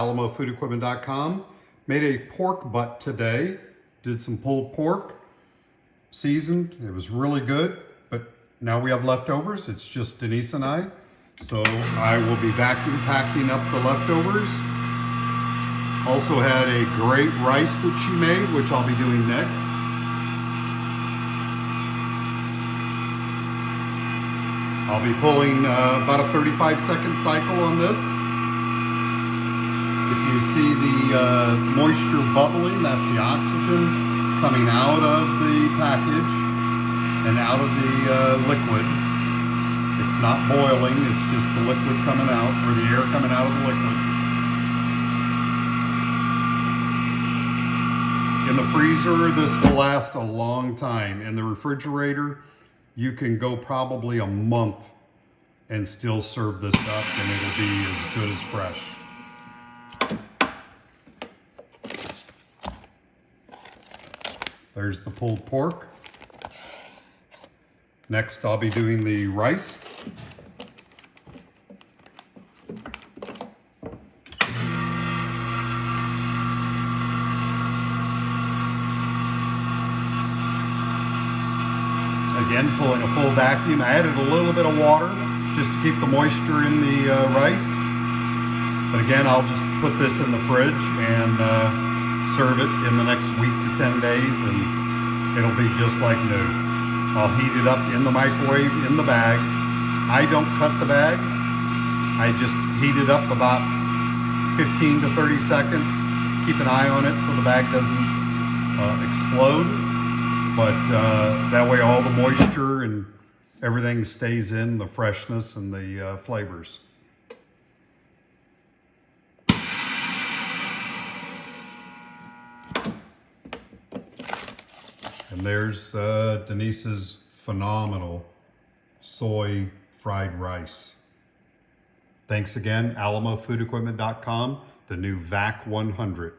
AlamoFoodEquipment.com. Made a pork butt today. Did some pulled pork, seasoned. It was really good, but now we have leftovers. It's just Denise and I. So I will be vacuum packing up the leftovers. Also had a great rice that she made, which I'll be doing next. I'll be pulling about a 35-second cycle on this. If you see the moisture bubbling, that's the oxygen coming out of the package and out of the liquid. It's not boiling, it's just the liquid coming out, or the air coming out of the liquid. In the freezer, this will last a long time. In the refrigerator, you can go probably a month and still serve this up and it'll be as good as fresh. There's the pulled pork. Next, I'll be doing the rice. Again, pulling a full vacuum. I added a little bit of water just to keep the moisture in the rice. But again, I'll just put this in the fridge and serve it in the next week to 10 days and it'll be just like new. I'll heat it up in the microwave in the bag. I don't cut the bag. I just heat it up about 15 to 30 seconds. Keep an eye on it so the bag doesn't explode. But that way all the moisture and everything stays in, the freshness and the flavors. And there's Denise's phenomenal soy fried rice. Thanks again, AlamoFoodEquipment.com, the new VAC 100.